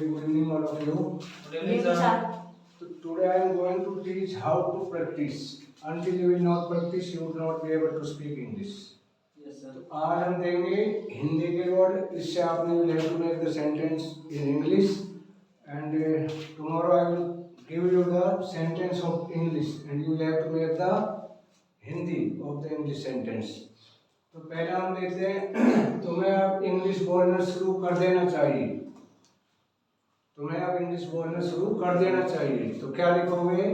Very good evening, all of you. Good evening, sir. So today I am going to teach how to practice. Until you will not practice, you will not be able to speak English. Yes, sir. तो आज हम देंगे हिंदी के word. इससे आपने will have to make the sentence in English. And tomorrow I will give you the sentence of English, and you will have to make the Hindi of the English sentence. तो पहला हम देखते हैं. तुम्हें अब English बोलना शुरू कर देना चाहिए. तुम्हें अब इंग्लिश बोलना शुरू कर देना चाहिए. तो क्या लिखोगे?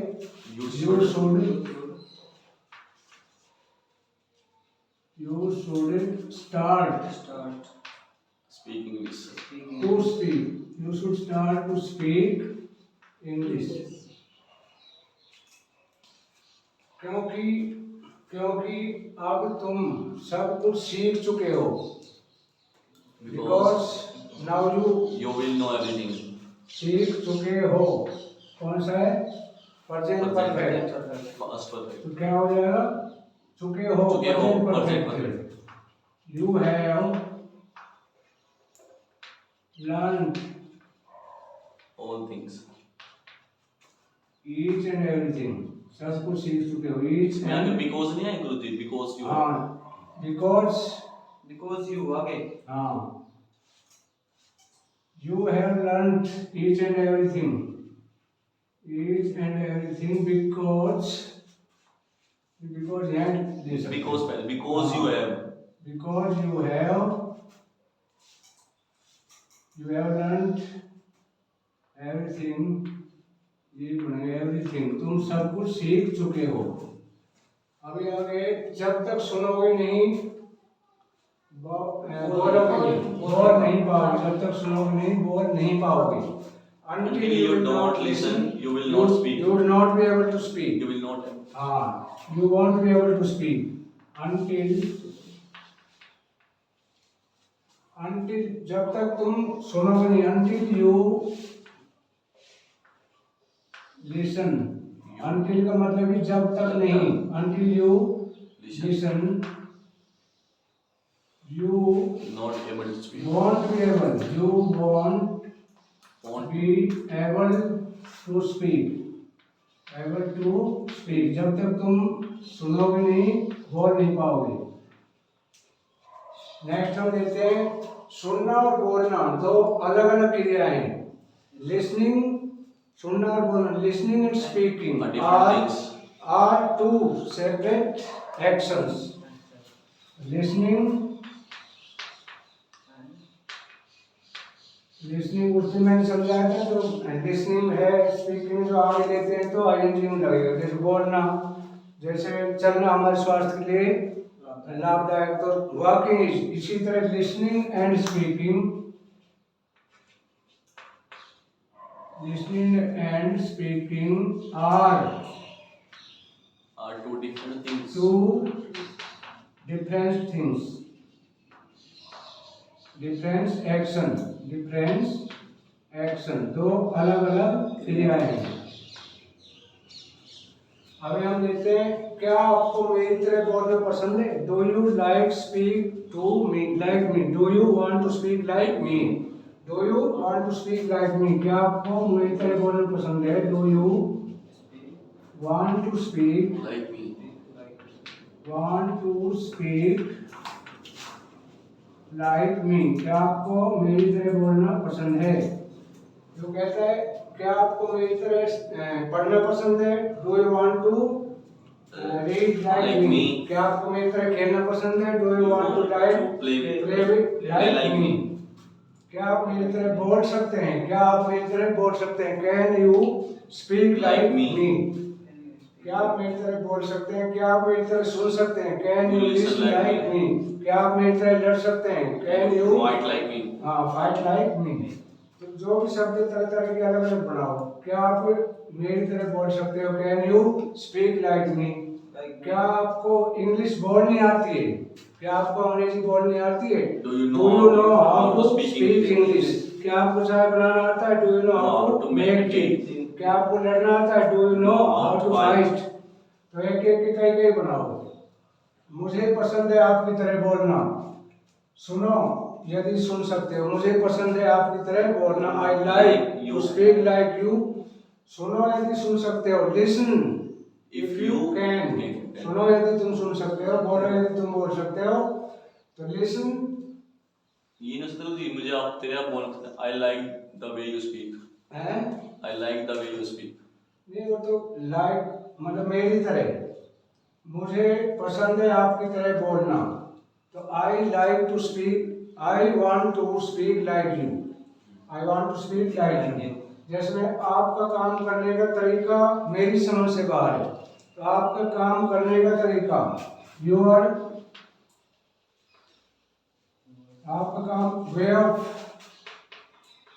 You should start Speak English. to speak. You should start to speak English. क्योंकि अब तुम सब कुछ सीख चुके हो. Because now You will know everything. सीख चुके हो. कौन सा है? Present perfect. Past perfect. तो क्या हो जाएगा? चुके हो. Present perfect. You have learned All things. each and everything. सब कुछ सीख चुके हो. Each यहाँ पे and because नहीं है गुरुजी, because you. हाँ. Because you आगे. हाँ. You have learned each and everything. Each and everything because यहाँ दे सकते हैं. Because पहले, because you have. Because you have learned everything. ये बनेगा everything. तुम सब कुछ सीख चुके हो. अभी आगे जब तक सुनोगे नहीं बोल नहीं पाओगे. जब तक सुनोगे नहीं बोल नहीं पाओगे. Until you don't listen, you will not speak. You will not be able to speak. You will not. You won't be able to speak until जब तक तुम सुनोगे नहीं. Until you listen. Until का मतलब है जब तक नहीं. Until you listen, you Not able to speak. won't be able. You won't be able to speak. Able to speak. जब तक तुम सुनोगे नहीं बोल नहीं पाओगे. नेक्स्ट हम देखते हैं. सुनना और बोलना दो अलग अलग क्रियाएं हैं. लिसनिंग, सुनना और बोलना. Listening and speaking are two separate actions. Listening उसमें मैंने समझाया था. तो लिसनिंग है. स्पीकिंग जो आगे लेते हैं तो आईएनजी में लगेगा. जैसे बोलना, जैसे चलना हमारे स्वास्थ्य के लिए लाभदायक. तो वॉकिंग इसी तरह listening and speaking are two different things. two different things. different action. दो अलग अलग क्रियाएं हैं. अभी हम देखते हैं. क्या आपको मेरी तरह बोलना पसंद है? Do you like speak to me like me. Do you want to speak like me. Do you want to speak like me. क्या आपको मेरी तरह बोलना पसंद है? Do you want to speak Like me. Like me. क्या आपको मेरी तरह बोलना पसंद है? जो कहता है क्या आपको मेरी तरह पढ़ना पसंद है? Do you want to read like me. क्या आपको मेरी तरह खेलना पसंद है? Do you want to play like me. क्या आप मेरी तरह बोल सकते हैं? क्या आप मेरी तरह बोल सकते हैं? Can you speak like me. क्या आप मेरी तरह बोल सकते हैं? क्या आप मेरी तरह सुन सकते हैं? Can you listen like me. क्या आप मेरी तरह लड़ सकते हैं? Can you Fight like me. Fight like me. तो जो भी शब्द तरह तरह के अलग अलग बनाओ. क्या आप मेरी तरह बोल सकते हो? Can you speak like me. क्या आपको इंग्लिश बोलनी आती है? क्या आपको अंग्रेजी बोलनी आती है? Do you know how to speak English. क्या आपको चाय बनाना आता है? Do you know how to make tea. क्या आपको लड़ना आता है? Do you know how to fight. तो एक एक के कई कई बनाओ. मुझे पसंद है आपकी तरह बोलना. सुनो, यदि सुन सकते हो, मुझे पसंद है आपकी तरह बोलना, I like you speak like you. सुनो यदि सुन सकते हो, लिसन इफ यू कैन। सुनो यदि तुम सुन सकते हो, बोलो यदि तुम बोल सकते हो। तो लिसन, ये नस्ल दी मुझे आप तेरे आप बोल I like the way you speak, है I like the way you speak. नहीं, वो तो लाइक मतलब मेरी तरह, मुझे पसंद है आपकी तरह बोलना। तो I like to speak, I want to speak like you, I want to speak like you. जैसे आपका काम करने का तरीका मेरी समझ से बाहर है, तो आपका काम करने का तरीका, योर, आपका काम, way of,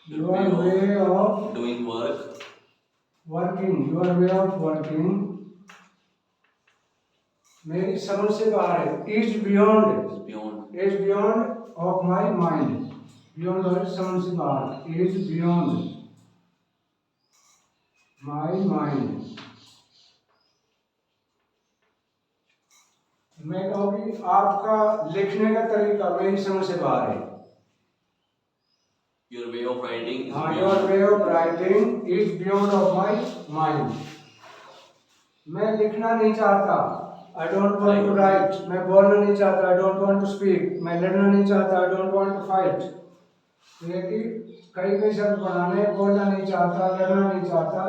your way of doing work, working, your way of working मेरी समझ से बाहर है। Is beyond, beyond, is beyond of my mind, beyond और समझ से बाहर, इज बियॉन्ड माई माइंड। मैं कहूँगी आपका लिखने का तरीका मेरी समझ से बाहर है। योर वे ऑफ राइटिंग, हाँ, your way of writing is beyond of my mind. मैं लिखना नहीं चाहता, I don't want to write. मैं बोलना नहीं चाहता, I don't want to speak. मैं लड़ना नहीं चाहता, I don't want to fight. तो ये कि कई शब्द बनाने, बोलना नहीं चाहता, लड़ना नहीं चाहता।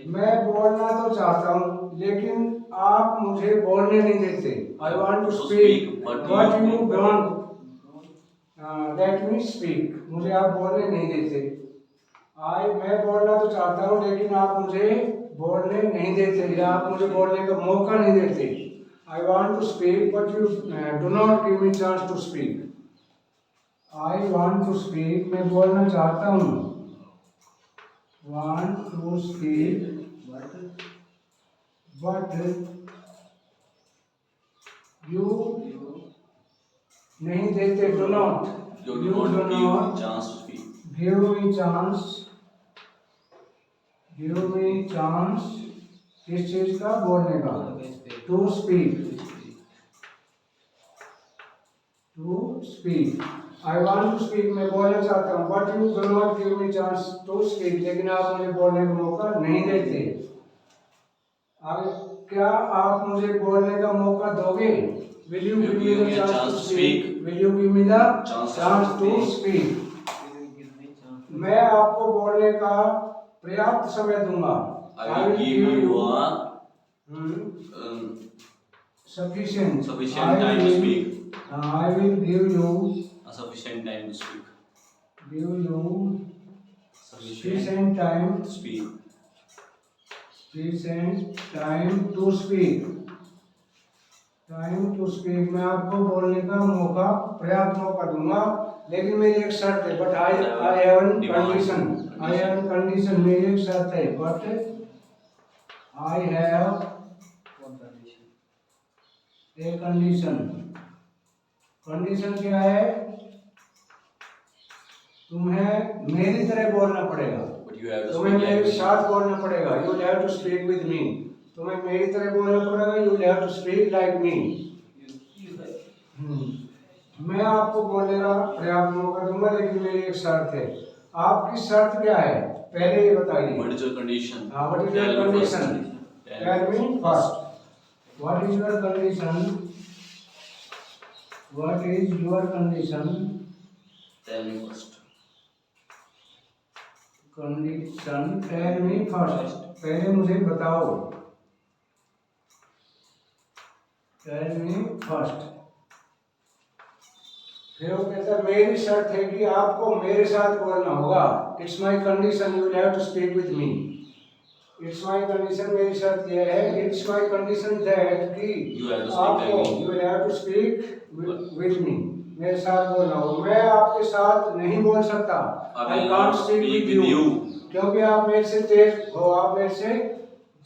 मैं बोलना तो चाहता हूँ, लेकिन आप मुझे बोलने नहीं देते। I want to speak but you don't let me speak. मुझे आप बोलने नहीं देते। मैं बोलना तो चाहता हूँ, लेकिन आप मुझे बोलने नहीं देते, या आप मुझे बोलने का मौका नहीं देते। I want to speak but you do not give me chance to speak. I want to speak, मैं बोलना चाहता हूँ, want to speak but you नहीं देते, do not, you do not give chance to speak. Give me chance, give me chance किस चीज का, बोलने का, to speak, to speak. I want to speak, मैं बोलना चाहता हूँ, but you do not give me chance to speak, लेकिन आप मुझे बोलने का मौका नहीं देते। क्या आप मुझे बोलने का मौका दोगे? Will you give me the chance to speak? Will you give me the chance to speak? मैं आपको बोलने का पर्याप्त समय दूंगा। I will give you a sufficient time to speak. I will give you A sufficient time to speak. Give you Sufficient sufficient time, to speak. sufficient time to speak. Time to speak, मैं आपको बोलने का मौका, पर्याप्त मौका दूंगा, लेकिन मेरी एक शर्त है। But I have an condition, I have an condition, मेरी एक शर्त है। But I have a condition. Condition क्या है? तुम्हें मेरी तरह बोलना पड़ेगा, तुम्हें मेरे साथ बोलना पड़ेगा। You will have to speak with me, तुम्हें मेरी तरह बोलना पड़ेगा। You will have to speak like me. मैं आपको बोलने का पर्याप्त मौका दूंगा, लेकिन मेरी एक शर्त है। आपकी शर्त क्या है, पहले ये बताइए। What is your condition? हाँ, what is your condition? Tell me first. What is your condition? What is your condition? Tell me first. Condition. Tell me first. पहले मुझे बताओ। Tell me first. फिर वो कहता है मेरी शर्त है कि आपको मेरे साथ बोलना होगा। It's my condition, you will have to speak with me. It's my condition, मेरी शर्त यह है। इट्स माई कंडीशन दैट कि आपको, you will have to speak with me, मेरे साथ बोलना होगा। मैं आपके साथ नहीं बोल सकता। I can't speak with you, क्योंकि आप मेरे से तेज हो, आप मेरे से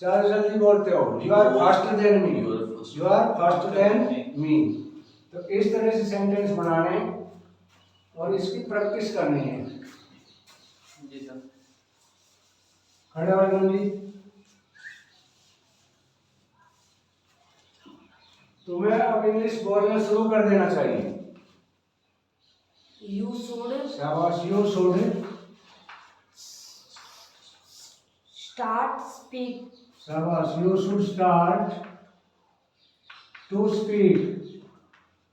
ज्यादा जल्दी बोलते हो। You are faster than me, you are faster than me. तो इस तरह से सेंटेंस बनाने और इसकी प्रैक्टिस करनी है। जी सर। खड़े हो अर्जुन जी। तुम्हें अब इंग्लिश बोलना शुरू कर देना चाहिए। You should शाबाश, you should start speak. शाबाश, you should start to speak.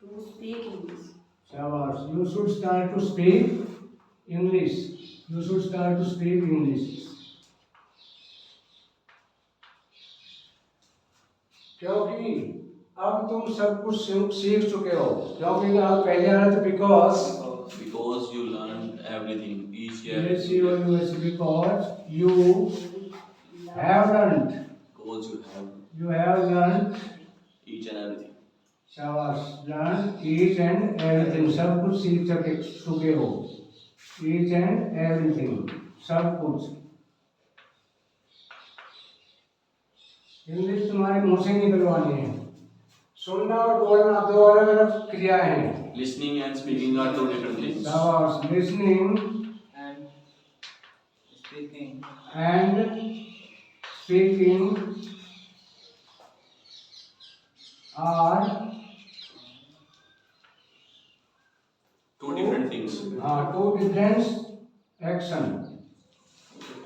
To speak English. शाबाश, you should start to speak English. You should start to speak English. क्योंकि अब तुम सब कुछ सीख चुके हो, क्योंकि आप पहले आ रहे थे because Because you learned everything, each year. because you have learned Because you have learned each and everything. शाबाश, learn each and everything, सब कुछ सीख चुके हो, each and everything, सब कुछ। इंग्लिश तुम्हारे मुंह से निकलवानी है। सुनना और बोलना दो अलग अलग क्रियाएं हैं। Listening and speaking are two different things. शाबाश, listening And speaking. and speaking are Two different things. two different action,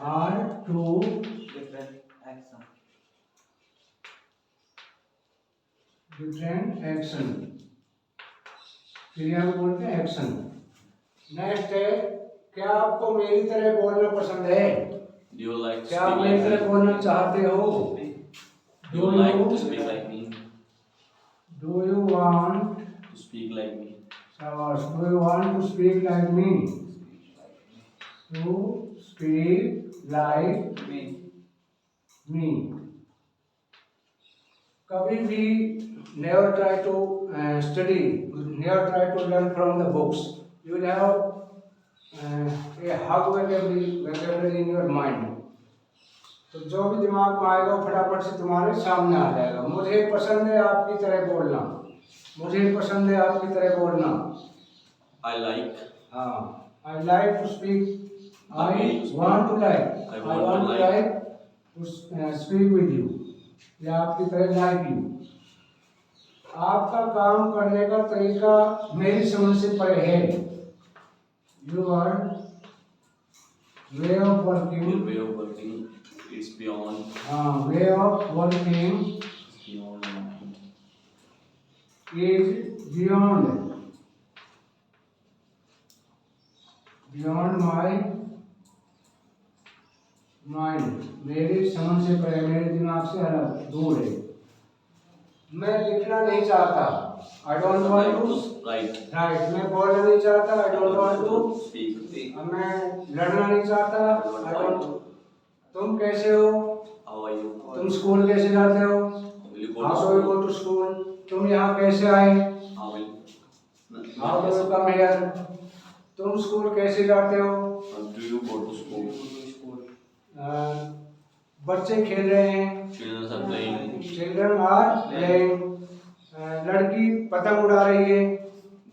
are two Different action. different action, क्रिया को बोलते हैं एक्शन। नेक्स्ट है, क्या आपको मेरी तरह बोलना पसंद है? Do you like to क्या आप speak मेरी like तरह me? बोलना चाहते हो? Do you like to speak like me? Do you want To speak like me? शाबाश, do you want to speak like me? To speak like Me. me. कभी भी never try to study, never try to learn from the books. You will have a hug vocabulary in your mind. तो जो भी दिमाग में आएगा फटाफट से तुम्हारे सामने आ जाएगा। मुझे पसंद है आपकी तरह बोलना, मुझे पसंद है आपकी तरह बोलना। I like. हाँ, I like to speak. I want to like. I I want to want to like to speak with you. या आपकी तरह like you. आपका काम करने का तरीका मेरी समझ से परे है। Your way of Your working, way of working is beyond way of working beyond my mind. is beyond my mind. मेरी समझ से परे, मेरे दिमाग से अलग, दूर है। मैं लिखना नहीं चाहता, I don't want to Right. Right, मैं बोलना नहीं चाहता, I don't want to Speak. मैं लड़ना नहीं चाहता, I don't। तुम कैसे हो? How are you? तुम स्कूल कैसे जाते हो? Will you go How to do you school? go to school? तुम यहाँ कैसे आए? How will? How do you come here? तुम स्कूल कैसे जाते हो? How do you go to school? बच्चे खेल रहे हैं, Children are playing. Children are playing. लड़की पतंग उड़ा रही है,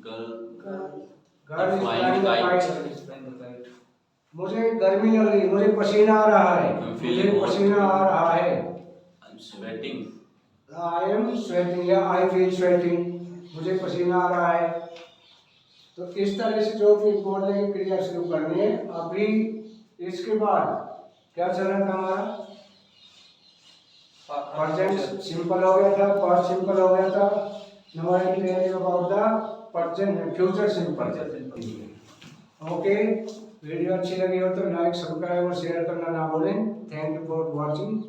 Girl. Girl is Flying flying the kite. Kite. मुझे गर्मी लग रही, मुझे पसीना आ रहा है, I'm मुझे feeling hot. पसीना आ रहा है। I'm sweating. I am sweating या आई फील स्वेटिंग, मुझे पसीना आ रहा है। तो इस तरह से जो भी बोलने की क्रिया शुरू करनी है। अभी इसके बाद क्या चल रहा था हमारा? प्रेजेंट सिंपल हो गया था, पास्ट सिंपल हो गया था। Now I will tell you about the present future simple. Okay, video अच्छी लगी हो तो लाइक, सब्सक्राइब और शेयर करना ना भूलें। Thank you for watching.